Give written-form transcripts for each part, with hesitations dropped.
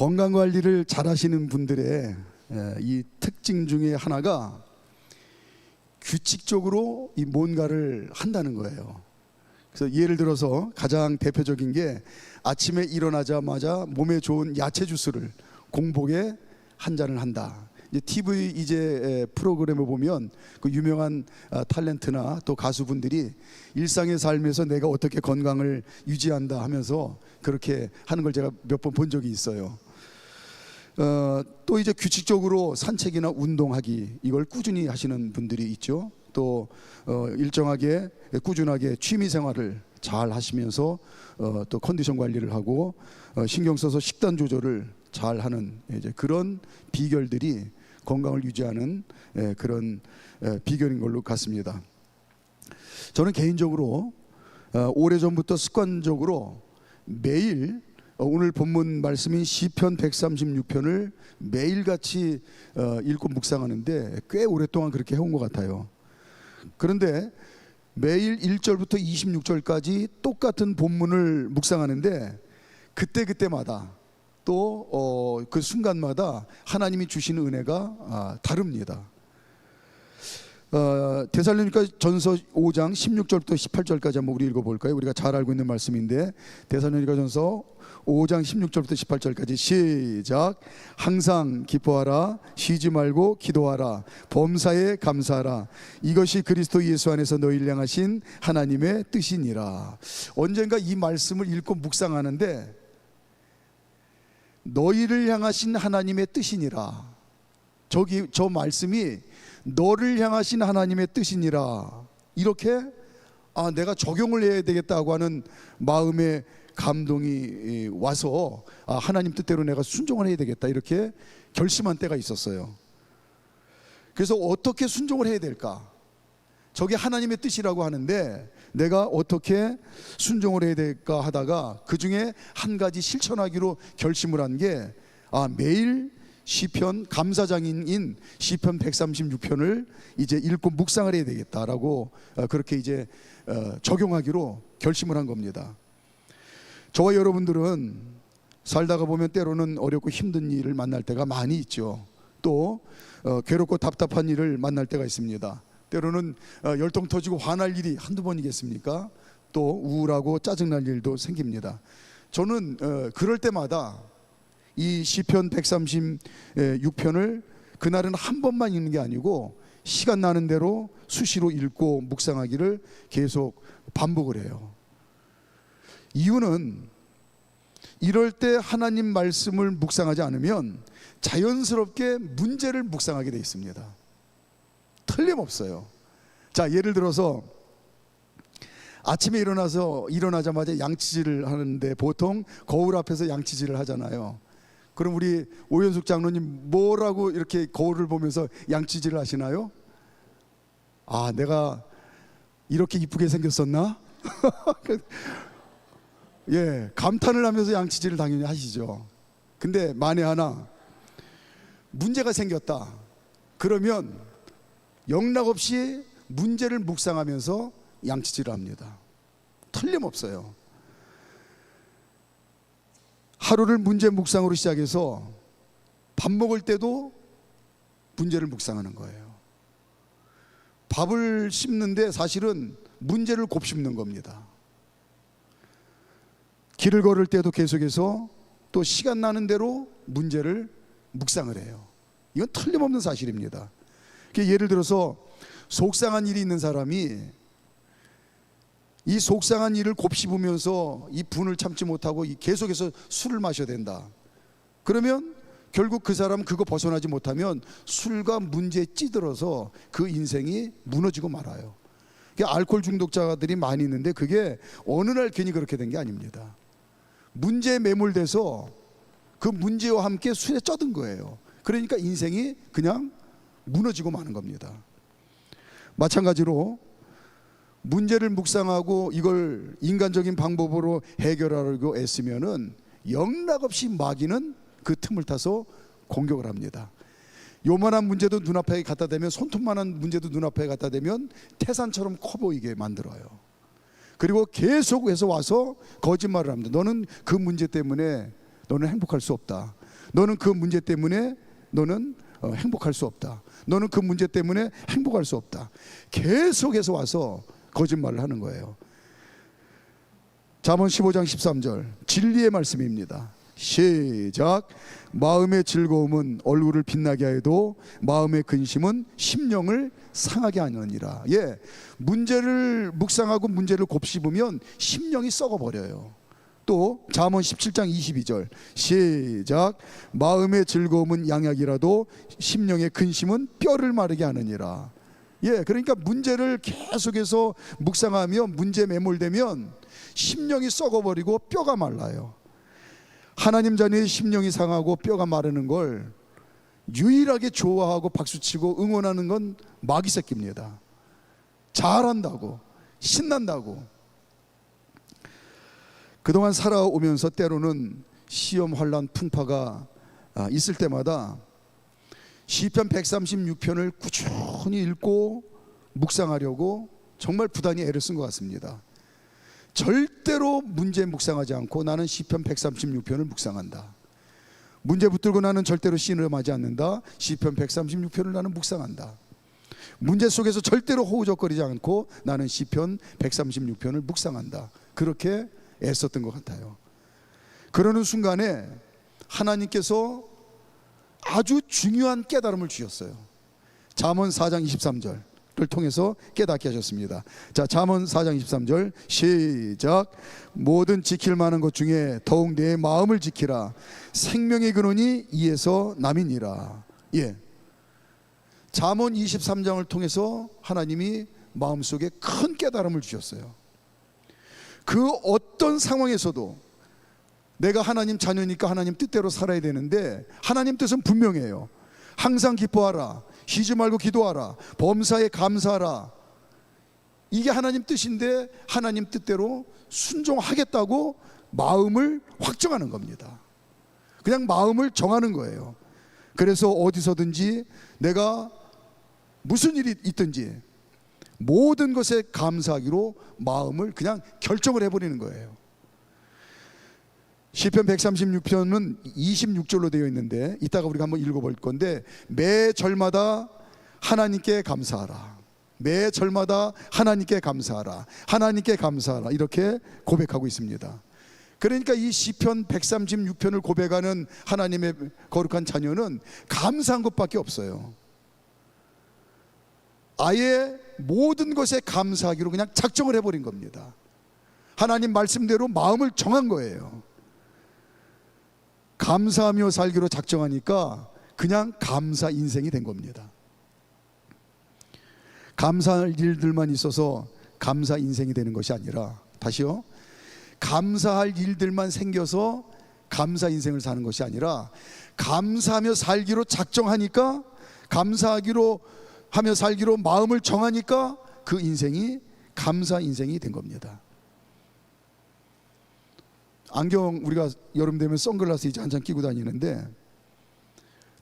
건강관리를 잘 하시는 분들의 이 특징 중에 하나가 규칙적으로 이 뭔가를 한다는 거예요. 그래서 예를 들어서 가장 대표적인 게 아침에 일어나자마자 몸에 좋은 야채 주스를 공복에 한 잔을 한다. TV 이제 프로그램을 보면 그 유명한 탤런트나 또 가수분들이 일상의 삶에서 내가 어떻게 건강을 유지한다 하면서 그렇게 하는 걸 제가 몇 번 본 적이 있어요. 또 이제 규칙적으로 산책이나 운동하기, 이걸 꾸준히 하시는 분들이 있죠. 또 일정하게 꾸준하게 취미 생활을 잘 하시면서 또 컨디션 관리를 하고 신경 써서 식단 조절을 잘 하는 이제 그런 비결들이 건강을 유지하는 그런 비결인 걸로 같습니다. 저는 개인적으로 오래전부터 습관적으로 매일 오늘 본문 말씀인 시편 136편을 매일같이 읽고 묵상하는데 꽤 오랫동안 그렇게 해온 것 같아요. 그런데 매일 1절부터 26절까지 똑같은 본문을 묵상하는데 그때마다 또 그 순간마다 하나님이 주시는 은혜가 다릅니다. 데살로니가 전서 5장 16절부터 18절까지 한번 우리 읽어볼까요? 우리가 잘 알고 있는 말씀인데 데살로니가 전서 5장 16절부터 18절까지 시작. 항상 기뻐하라, 쉬지 말고 기도하라, 범사에 감사하라, 이것이 그리스도 예수 안에서 너희를 향하신 하나님의 뜻이니라. 언젠가 이 말씀을 읽고 묵상하는데 너희를 향하신 하나님의 뜻이니라, 저 말씀이 너를 향하신 하나님의 뜻이니라, 이렇게 내가 적용을 해야 되겠다고 하는 마음의 감동이 와서 하나님 뜻대로 내가 순종을 해야 되겠다, 이렇게 결심한 때가 있었어요. 그래서 어떻게 순종을 해야 될까? 저게 하나님의 뜻이라고 하는데 내가 어떻게 순종을 해야 될까 하다가 그 중에 한 가지 실천하기로 결심을 한 게 매일 시편 감사장인 시편 136편을 이제 읽고 묵상을 해야 되겠다라고 그렇게 이제 적용하기로 결심을 한 겁니다. 저와 여러분들은 살다가 보면 때로는 어렵고 힘든 일을 만날 때가 많이 있죠. 또 괴롭고 답답한 일을 만날 때가 있습니다. 때로는 열통 터지고 화날 일이 한두 번이겠습니까? 또 우울하고 짜증날 일도 생깁니다. 저는 그럴 때마다 이 시편 136편을 그날은 한 번만 읽는 게 아니고 시간 나는 대로 수시로 읽고 묵상하기를 계속 반복을 해요. 이유는 이럴 때 하나님 말씀을 묵상하지 않으면 자연스럽게 문제를 묵상하게 되어 있습니다. 틀림없어요. 자, 예를 들어서 아침에 일어나자마자 양치질을 하는데 보통 거울 앞에서 양치질을 하잖아요. 그럼 우리 오연숙 장로님 뭐라고 이렇게 거울을 보면서 양치질을 하시나요? 내가 이렇게 이쁘게 생겼었나? 예, 감탄을 하면서 양치질을 당연히 하시죠. 근데 만에 하나 문제가 생겼다 그러면 영락없이 문제를 묵상하면서 양치질을 합니다. 틀림없어요. 하루를 문제 묵상으로 시작해서 밥 먹을 때도 문제를 묵상하는 거예요. 밥을 씹는데 사실은 문제를 곱씹는 겁니다. 길을 걸을 때도 계속해서 또 시간 나는 대로 문제를 묵상을 해요. 이건 틀림없는 사실입니다. 예를 들어서 속상한 일이 있는 사람이 이 속상한 일을 곱씹으면서 이 분을 참지 못하고 계속해서 술을 마셔야 된다. 그러면 결국 그 사람 그거 벗어나지 못하면 술과 문제에 찌들어서 그 인생이 무너지고 말아요. 알코올 중독자들이 많이 있는데 그게 어느 날 괜히 그렇게 된 게 아닙니다. 문제에 매몰돼서 그 문제와 함께 술에 쩌든 거예요. 그러니까 인생이 그냥 무너지고 마는 겁니다. 마찬가지로 문제를 묵상하고 이걸 인간적인 방법으로 해결하려고 애쓰면은 영락없이 마귀는 그 틈을 타서 공격을 합니다. 요만한 문제도 눈앞에 갖다 대면, 손톱만한 문제도 눈앞에 갖다 대면 태산처럼 커 보이게 만들어요. 그리고 계속해서 와서 거짓말을 합니다. 너는 그 문제 때문에 너는 행복할 수 없다. 너는 그 문제 때문에 너는 행복할 수 없다. 너는 그 문제 때문에 행복할 수 없다. 계속해서 와서 거짓말을 하는 거예요. 잠언 15장 13절 진리의 말씀입니다. 시작. 마음의 즐거움은 얼굴을 빛나게 하여도 마음의 근심은 심령을 상하게 하느니라. 예, 문제를 묵상하고 문제를 곱씹으면 심령이 썩어버려요. 또 잠언 17장 22절 시작. 마음의 즐거움은 양약이라도 심령의 근심은 뼈를 마르게 하느니라. 예, 그러니까 문제를 계속해서 묵상하며 문제에 매몰되면 심령이 썩어버리고 뼈가 말라요. 하나님 자녀의 심령이 상하고 뼈가 마르는 걸 유일하게 좋아하고 박수치고 응원하는 건 마귀 새끼입니다. 잘한다고, 신난다고. 그동안 살아오면서 때로는 시험, 환난, 풍파가 있을 때마다 시편 136편을 꾸준히 읽고 묵상하려고 정말 부단히 애를 쓴 것 같습니다. 절대로 문제 묵상하지 않고 나는 시편 136편을 묵상한다. 문제 붙들고 나는 절대로 씨름하지 않는다. 시편 136편을 나는 묵상한다. 문제 속에서 절대로 허우적거리지 않고 나는 시편 136편을 묵상한다. 그렇게 애썼던 것 같아요. 그러는 순간에 하나님께서 아주 중요한 깨달음을 주셨어요. 잠언 4장 23절을 통해서 깨닫게 하셨습니다. 자, 잠언 4장 23절 시작. 모든 지킬 만한 것 중에 더욱 내 마음을 지키라. 생명의 근원이 이에서 남이니라. 예, 잠언 23장을 통해서 하나님이 마음속에 큰 깨달음을 주셨어요. 그 어떤 상황에서도 내가 하나님 자녀니까 하나님 뜻대로 살아야 되는데 하나님 뜻은 분명해요. 항상 기뻐하라. 쉬지 말고 기도하라. 범사에 감사하라. 이게 하나님 뜻인데 하나님 뜻대로 순종하겠다고 마음을 확정하는 겁니다. 그냥 마음을 정하는 거예요. 그래서 어디서든지 내가 무슨 일이 있든지 모든 것에 감사하기로 마음을 그냥 결정을 해버리는 거예요. 시편 136편은 26절로 되어 있는데 이따가 우리가 한번 읽어볼 건데 매 절마다 하나님께 감사하라. 매 절마다 하나님께 감사하라. 하나님께 감사하라. 이렇게 고백하고 있습니다. 그러니까 이 시편 136편을 고백하는 하나님의 거룩한 자녀는 감사한 것밖에 없어요. 아예 모든 것에 감사하기로 그냥 작정을 해버린 겁니다. 하나님 말씀대로 마음을 정한 거예요. 감사하며 살기로 작정하니까 그냥 감사 인생이 된 겁니다. 감사할 일들만 있어서 감사 인생이 되는 것이 아니라, 다시요, 감사할 일들만 생겨서 감사 인생을 사는 것이 아니라 감사하며 살기로 작정하니까, 감사하기로 하며 살기로 마음을 정하니까 그 인생이 감사 인생이 된 겁니다. 안경, 우리가 여름 되면 선글라스 이제 한참 끼고 다니는데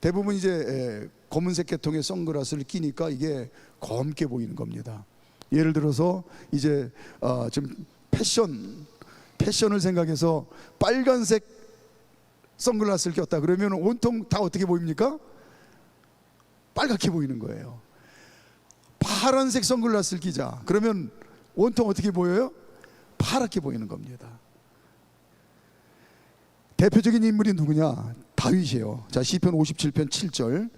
대부분 이제 검은색 계통의 선글라스를 끼니까 이게 검게 보이는 겁니다. 예를 들어서 이제 좀 패션을 생각해서 빨간색 선글라스를 꼈다 그러면 온통 다 어떻게 보입니까? 빨갛게 보이는 거예요. 파란색 선글라스를 끼자 그러면 온통 어떻게 보여요? 파랗게 보이는 겁니다. 대표적인 인물이 누구냐? 다윗이에요. 자, 시편 57편 7절,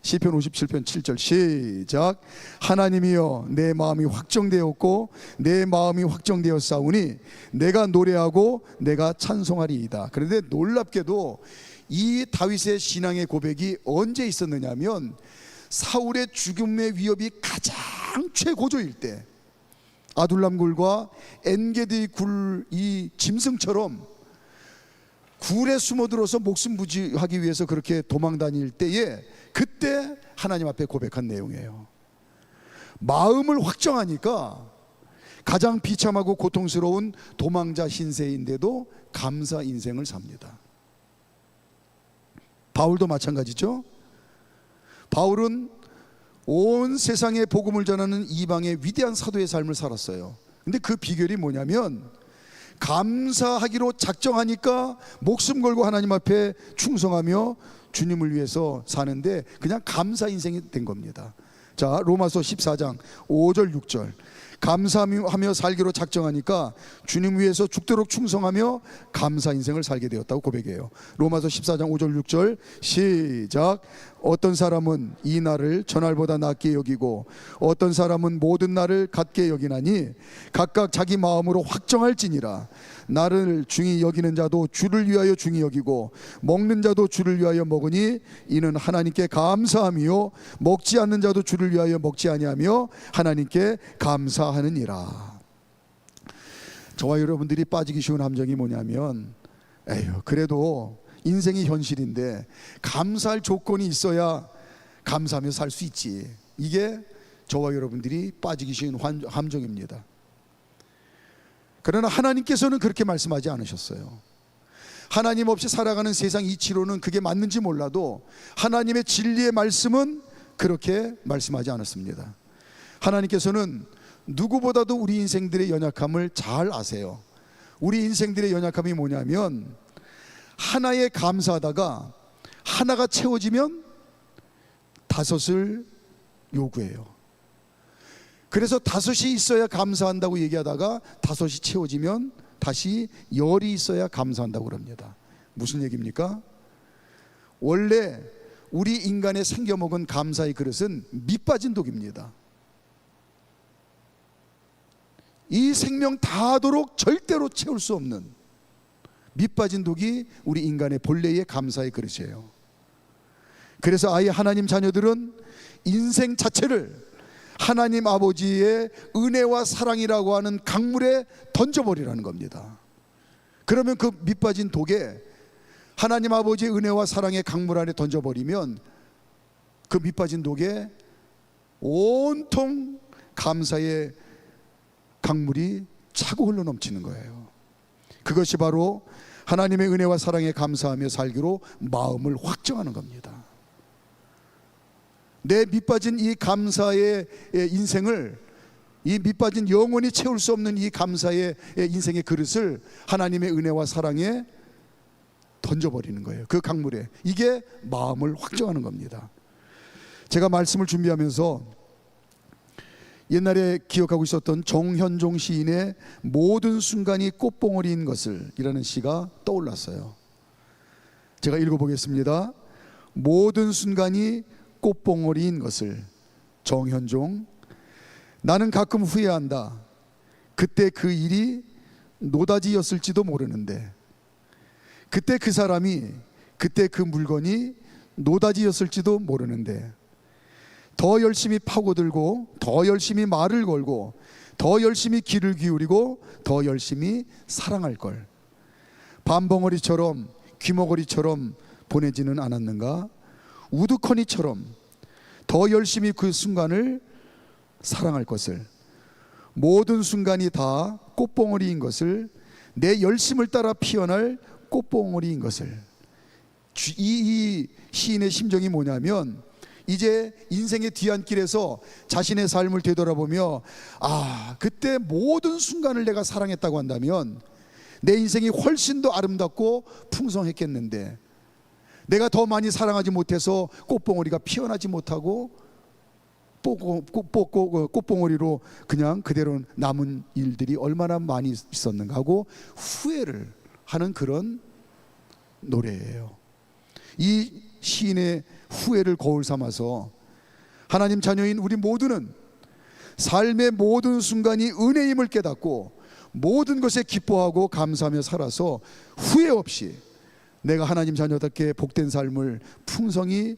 시편 57편 7절 시작. 하나님이여 내 마음이 확정되었고 내 마음이 확정되었사오니 내가 노래하고 내가 찬송하리이다. 그런데 놀랍게도 이 다윗의 신앙의 고백이 언제 있었느냐면 사울의 죽음의 위협이 가장 최고조일 때, 아둘람 굴과 엔게디 굴 이 짐승처럼 굴에 숨어들어서 목숨 부지하기 위해서 그렇게 도망 다닐 때에 그때 하나님 앞에 고백한 내용이에요. 마음을 확정하니까 가장 비참하고 고통스러운 도망자 신세인데도 감사 인생을 삽니다. 바울도 마찬가지죠. 바울은 온 세상에 복음을 전하는 이방의 위대한 사도의 삶을 살았어요. 근데 그 비결이 뭐냐면 감사하기로 작정하니까 목숨 걸고 하나님 앞에 충성하며 주님을 위해서 사는데 그냥 감사 인생이 된 겁니다. 자, 로마서 14장 5절 6절. 감사하며 살기로 작정하니까 주님 위해서 죽도록 충성하며 감사 인생을 살게 되었다고 고백해요. 로마서 14장 5절 6절 시작. 어떤 사람은 이 날을 저날보다 낫게 여기고 어떤 사람은 모든 날을 같게 여기나니 각각 자기 마음으로 확정할지니라. 나를 중히 여기는 자도 주를 위하여 중히 여기고 먹는 자도 주를 위하여 먹으니 이는 하나님께 감사함이요 먹지 않는 자도 주를 위하여 먹지 아니하며 하나님께 감사하느니라. 저와 여러분들이 빠지기 쉬운 함정이 뭐냐면, 에휴 그래도 인생이 현실인데 감사할 조건이 있어야 감사하며 살 수 있지. 이게 저와 여러분들이 빠지기 쉬운 함정입니다. 그러나 하나님께서는 그렇게 말씀하지 않으셨어요. 하나님 없이 살아가는 세상 이치로는 그게 맞는지 몰라도 하나님의 진리의 말씀은 그렇게 말씀하지 않았습니다. 하나님께서는 누구보다도 우리 인생들의 연약함을 잘 아세요. 우리 인생들의 연약함이 뭐냐면 하나에 감사하다가 하나가 채워지면 다섯을 요구해요. 그래서 다섯이 있어야 감사한다고 얘기하다가 다섯이 채워지면 다시 열이 있어야 감사한다고 그럽니다. 무슨 얘기입니까? 원래 우리 인간의 생겨먹은 감사의 그릇은 밑빠진 독입니다. 이 생명 다하도록 절대로 채울 수 없는 밑빠진 독이 우리 인간의 본래의 감사의 그릇이에요. 그래서 아예 하나님 자녀들은 인생 자체를 하나님 아버지의 은혜와 사랑이라고 하는 강물에 던져버리라는 겁니다. 그러면 그 밑빠진 독에 하나님 아버지의 은혜와 사랑의 강물 안에 던져버리면 그 밑빠진 독에 온통 감사의 강물이 차고 흘러넘치는 거예요. 그것이 바로 하나님의 은혜와 사랑에 감사하며 살기로 마음을 확정하는 겁니다. 내 밑빠진 이 감사의 인생을, 이 밑빠진 영원히 채울 수 없는 이 감사의 인생의 그릇을 하나님의 은혜와 사랑에 던져버리는 거예요. 그 강물에. 이게 마음을 확정하는 겁니다. 제가 말씀을 준비하면서 옛날에 기억하고 있었던 정현종 시인의 모든 순간이 꽃봉오리인 것을 이라는 시가 떠올랐어요. 제가 읽어보겠습니다. 모든 순간이 꽃봉오리인 것을. 정현종. 나는 가끔 후회한다. 그때 그 일이 노다지였을지도 모르는데, 그때 그 사람이, 그때 그 물건이 노다지였을지도 모르는데 더 열심히 파고들고 더 열심히 말을 걸고 더 열심히 귀를 기울이고 더 열심히 사랑할 걸. 밤벙어리처럼 귀머거리처럼 보내지는 않았는가? 우두커니처럼 더 열심히 그 순간을 사랑할 것을. 모든 순간이 다 꽃봉오리인 것을, 내 열심을 따라 피어날 꽃봉오리인 것을. 이 시인의 심정이 뭐냐면, 이제 인생의 뒤안길에서 자신의 삶을 되돌아보며, 아, 그때 모든 순간을 내가 사랑했다고 한다면 내 인생이 훨씬 더 아름답고 풍성했겠는데, 내가 더 많이 사랑하지 못해서 꽃봉오리가 피어나지 못하고 꽃봉오리로 그냥 그대로 남은 일들이 얼마나 많이 있었는가 하고 후회를 하는 그런 노래예요. 이 시인의 후회를 거울 삼아서 하나님 자녀인 우리 모두는 삶의 모든 순간이 은혜임을 깨닫고 모든 것에 기뻐하고 감사하며 살아서 후회 없이 내가 하나님 자녀답게 복된 삶을 풍성히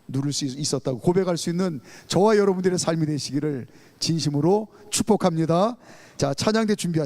누릴 수 있었다고 고백할 수 있는 저와 여러분들의 삶이 되시기를 진심으로 축복합니다. 자, 찬양대 준비하시죠.